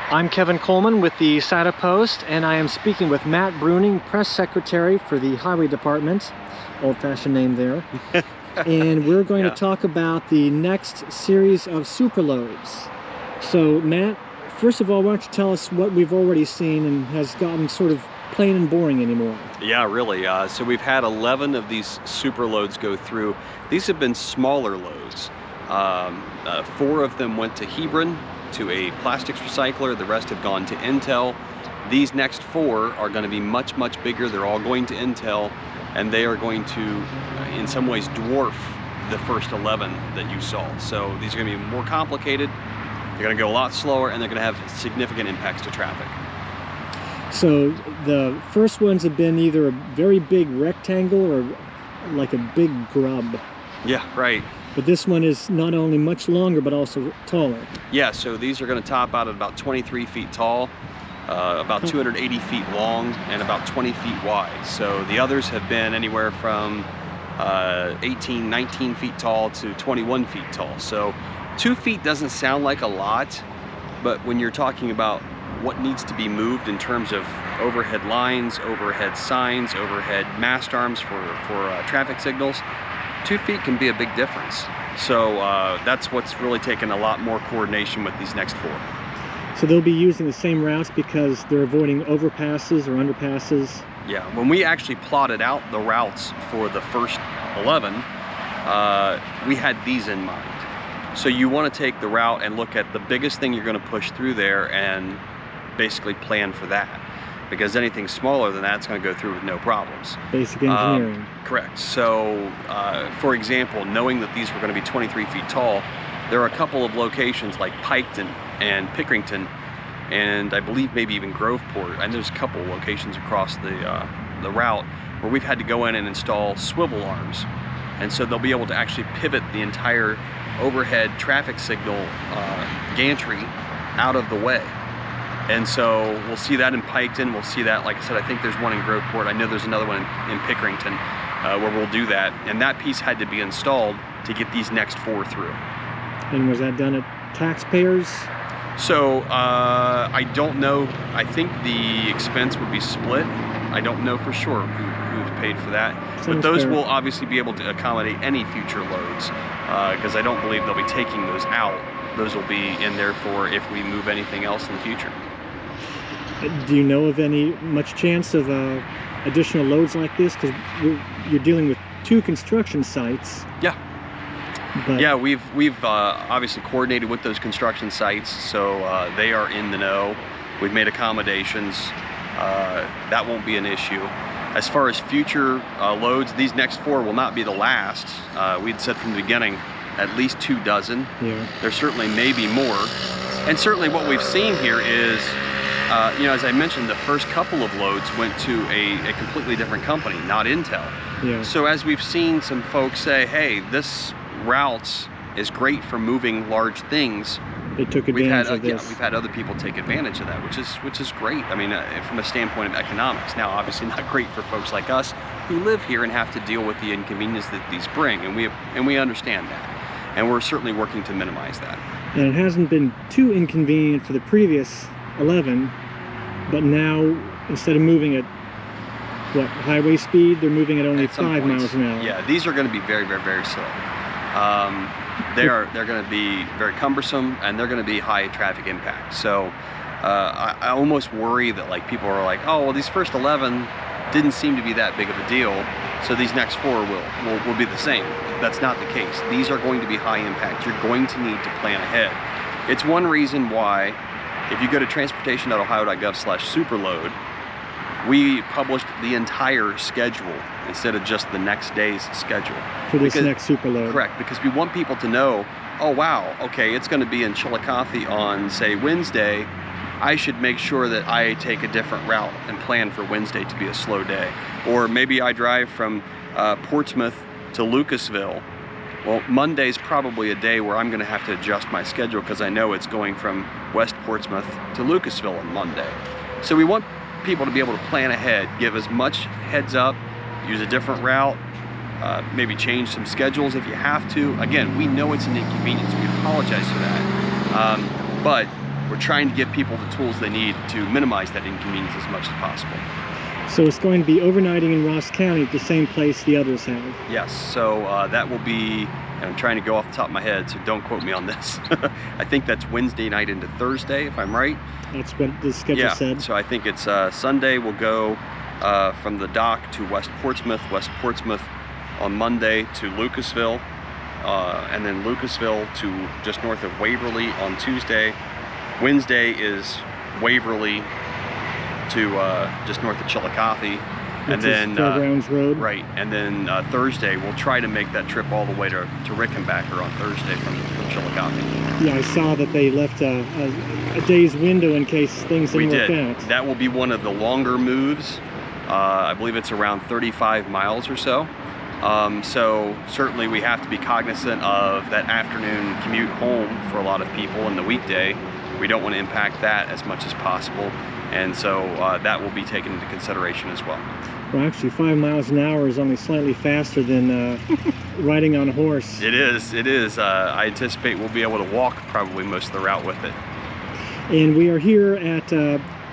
I'm Kevin Coleman with the Scioto Post, and I am speaking with Matt Bruning, Press Secretary for the Highway Department. Old-fashioned name there. And we're going to talk about the next series of superloads. So, Matt, first of all, why don't you tell us what we've already seen and has gotten sort of plain and boring anymore? Yeah, really. So we've had 11 of these superloads go through. These have been smaller loads. 4 of them went to Hebron, to a plastics recycler. The rest have gone to Intel. These next 4 are going to be much, much bigger. They're all going to Intel, and they are going to, in some ways, dwarf the first 11 that you saw. So these are going to be more complicated. They're going to go a lot slower, and they're going to have significant impacts to traffic. So the first ones have been either a very big rectangle or like a big grub. Yeah, right. But this one is not only much longer, but also taller. Yeah, so these are going to top out at about 23 feet tall, about 280 feet long, and about 20 feet wide. So the others have been anywhere from 18, 19 feet tall to 21 feet tall. So 2 feet doesn't sound like a lot, but when you're talking about what needs to be moved in terms of overhead lines, overhead signs, overhead mast arms for traffic signals, 2 feet can be a big difference. So that's what's really taken a lot more coordination with these next 4. So they'll be using the same routes because they're avoiding overpasses or underpasses? Yeah, when we actually plotted out the routes for the first 11, we had these in mind. So you want to take the route and look at the biggest thing you're going to push through there and basically plan for that. Because anything smaller than that's going to go through with no problems. Basic engineering. Correct. So, for example, knowing that these were going to be 23 feet tall, there are a couple of locations like Piketon and Pickerington, and I believe maybe even Groveport, and there's a couple of locations across the route where we've had to go in and install swivel arms. And so they'll be able to actually pivot the entire overhead traffic signal gantry out of the way. And so we'll see that in Piketon. We'll see that, like I said, I think there's one in Groveport. I know there's another one in Pickerington where we'll do that. And that piece had to be installed to get these next 4 through. And was that done at taxpayers? So I don't know. I think the expense would be split. I don't know for sure who's paid for that. But those will obviously be able to accommodate any future loads because I don't believe they'll be taking those out. Those will be in there for if we move anything else in the future. Do you know of any much chance of additional loads like this? Because you're dealing with 2 construction sites. Yeah. But yeah, we've obviously coordinated with those construction sites, so they are in the know. We've made accommodations. That won't be an issue. As far as future loads, these next 4 will not be the last. We'd said from the beginning at least 2 dozen. Yeah. There certainly may be more. And certainly what we've seen here is you know, as I mentioned, the first couple of loads went to a completely different company, not Intel. Yeah. So as we've seen some folks say, hey, this route is great for moving large things. They took advantage of this. Yeah, we've had other people take advantage of that, which is great. I mean, from a standpoint of economics. Now, obviously not great for folks like us who live here and have to deal with the inconvenience that these bring, and we understand that. And we're certainly working to minimize that. And it hasn't been too inconvenient for the previous 11, but now instead of moving at what, highway speed, they're moving at only 5 miles an hour. Yeah, these are going to be very, very, very slow. They're going to be very cumbersome, and they're going to be high traffic impact. So I almost worry that like people are like, oh well, these first 11 didn't seem to be that big of a deal, so these next 4 will be the same. That's not the case. These are going to be high impact. You're going to need to plan ahead. It's one reason why, if you go to transportation.ohio.gov/superload, we published the entire schedule instead of just the next day's schedule. For this next superload. Correct, because we want people to know, oh wow, okay, it's going to be in Chillicothe on, say, Wednesday. I should make sure that I take a different route and plan for Wednesday to be a slow day. Or maybe I drive from Portsmouth to Lucasville. Well, Monday's probably a day where I'm going to have to adjust my schedule because I know it's going from West Portsmouth to Lucasville on Monday. So we want people to be able to plan ahead, give as much heads up, use a different route, maybe change some schedules if you have to. Again, we know it's an inconvenience. We apologize for that. But we're trying to give people the tools they need to minimize that inconvenience as much as possible. So it's going to be overnighting in Ross County at the same place the others have? Yes, so that will be, and I'm trying to go off the top of my head, so don't quote me on this. I think that's Wednesday night into Thursday, if I'm right. That's what the schedule said. So I think it's Sunday we'll go from the dock to West Portsmouth on Monday to Lucasville, and then Lucasville to just north of Waverly on Tuesday. Wednesday is Waverly to just north of Chillicothe, and then Fairgrounds Road. Right, and then Thursday we'll try to make that trip all the way to Rickenbacker on Thursday from Chillicothe. Yeah, I saw that they left a day's window in case things didn't work out. That will be one of the longer moves. I believe it's around 35 miles or so. So certainly we have to be cognizant of that afternoon commute home for a lot of people in the weekday. We don't want to impact that as much as possible, and so that will be taken into consideration as well. Well, actually 5 miles an hour is only slightly faster than riding on a horse. It is, it is. I anticipate we'll be able to walk probably most of the route with it. And we are here at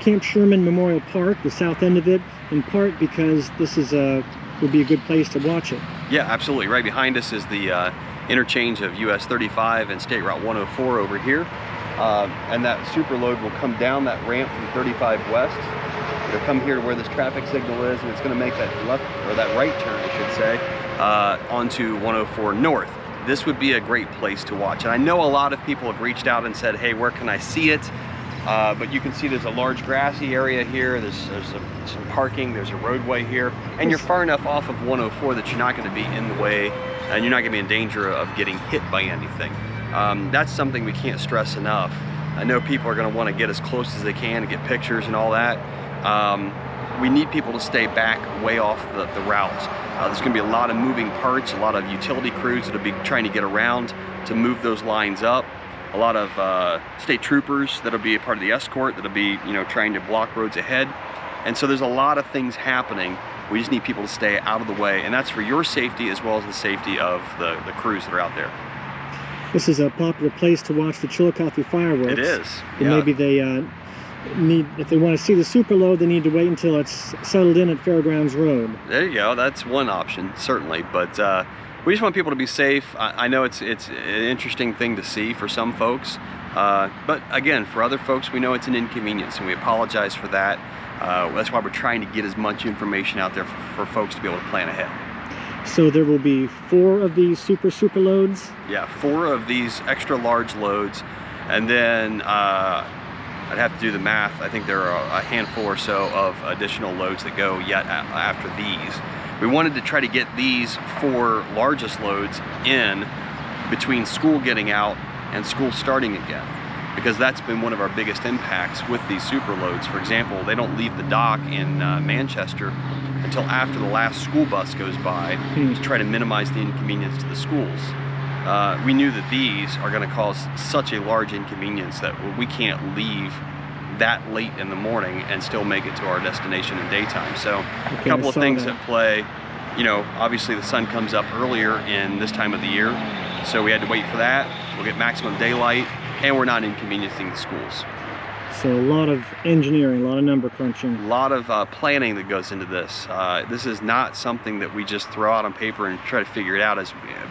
Camp Sherman Memorial Park, the south end of it, in part because this is would be a good place to watch it. Yeah, absolutely. Right behind us is the interchange of US 35 and State Route 104 over here. And that super load will come down that ramp from 35 west. It'll come here to where this traffic signal is, and it's going to make that left, or that right turn, I should say, onto 104 north. This would be a great place to watch. And I know a lot of people have reached out and said, hey, where can I see it? But you can see there's a large grassy area here, there's some parking, there's a roadway here, and you're far enough off of 104 that you're not going to be in the way, and you're not going to be in danger of getting hit by anything. That's something we can't stress enough. I know people are going to want to get as close as they can to get pictures and all that. We need people to stay back way off the route. There's going to be a lot of moving parts, a lot of utility crews that will be trying to get around to move those lines up. A lot of state troopers that'll be a part of the escort that'll be, trying to block roads ahead. And so there's a lot of things happening. We just need people to stay out of the way, and that's for your safety as well as the safety of the crews that are out there. This is a popular place to watch the Chillicothe fireworks. It is. And maybe they if they want to see the super load, they need to wait until it's settled in at Fairgrounds Road. There you go. That's one option, certainly. But we just want people to be safe. I know it's an interesting thing to see for some folks, but again, for other folks, we know it's an inconvenience, and we apologize for that. That's why we're trying to get as much information out there for folks to be able to plan ahead. So there will be 4 of these super loads? Yeah, 4 of these extra large loads, and then I'd have to do the math. I think there are a handful or so of additional loads that go yet after these. We wanted to try to get these 4 largest loads in between school getting out and school starting again, because that's been one of our biggest impacts with these super loads. For example, they don't leave the dock in Manchester until after the last school bus goes by to try to minimize the inconvenience to the schools. We knew that these are going to cause such a large inconvenience that we can't leave that late in the morning and still make it to our destination in daytime. So a couple of things at play. Obviously the sun comes up earlier in this time of the year, so we had to wait for that. We'll get maximum daylight, and we're not inconveniencing the schools. So a lot of engineering, a lot of number crunching. A lot of planning that goes into this. This is not something that we just throw out on paper and try to figure it out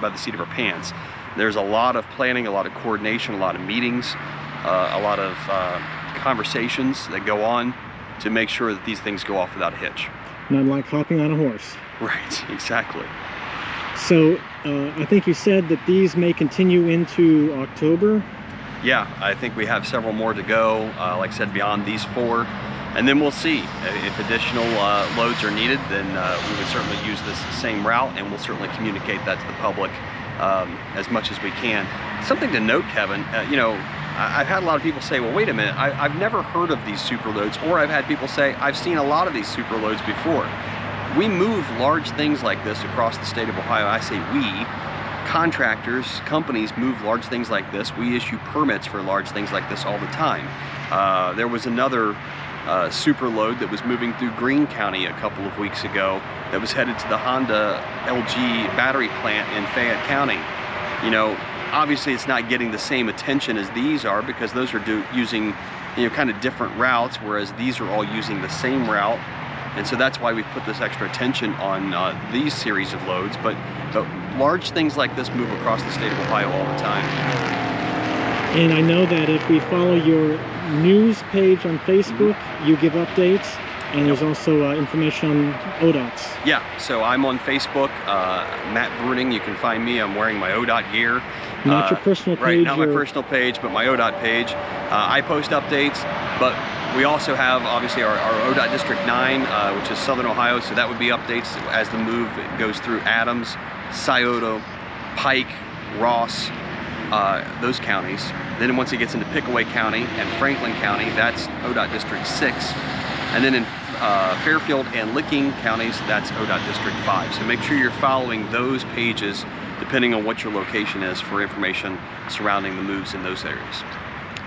by the seat of our pants. There's a lot of planning, a lot of coordination, a lot of meetings, a lot of conversations that go on to make sure that these things go off without a hitch. Not like hopping on a horse. Right, exactly. So I think you said that these may continue into October? Yeah, I think we have several more to go, like I said, beyond these 4. And then we'll see. If additional loads are needed, then we would certainly use this same route, and we'll certainly communicate that to the public as much as we can. Something to note, Kevin, I've had a lot of people say, well, wait a minute, I've never heard of these super loads, or I've had people say, I've seen a lot of these super loads before. We move large things like this across the state of Ohio. I say we. Contractors, companies move large things like this. We issue permits for large things like this all the time. There was another super load that was moving through Greene County a couple of weeks ago that was headed to the Honda LG battery plant in Fayette County. Obviously, it's not getting the same attention as these are because those are using, you know, kind of different routes, whereas these are all using the same route. And so that's why we've put this extra attention on these series of loads. But large things like this move across the state of Ohio all the time. And I know that if we follow your news page on Facebook, you give updates, and there's also information on ODOTs. Yeah, so I'm on Facebook, Matt Bruning. You can find me. I'm wearing my ODOT gear. Not your personal page. Right, not my personal page, but my ODOT page. I post updates, but we also have, obviously, our ODOT District 9, which is Southern Ohio, so that would be updates as the move goes through Adams, Scioto, Pike, Ross, those counties. Then once it gets into Pickaway County and Franklin County, that's ODOT District 6. And then in Fairfield and Licking counties, that's ODOT District 5. So make sure you're following those pages depending on what your location is for information surrounding the moves in those areas.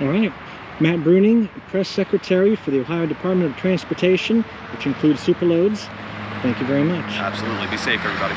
All right. Matt Bruning, Press Secretary for the Ohio Department of Transportation, which includes Superloads. Thank you very much. Absolutely. Be safe, everybody.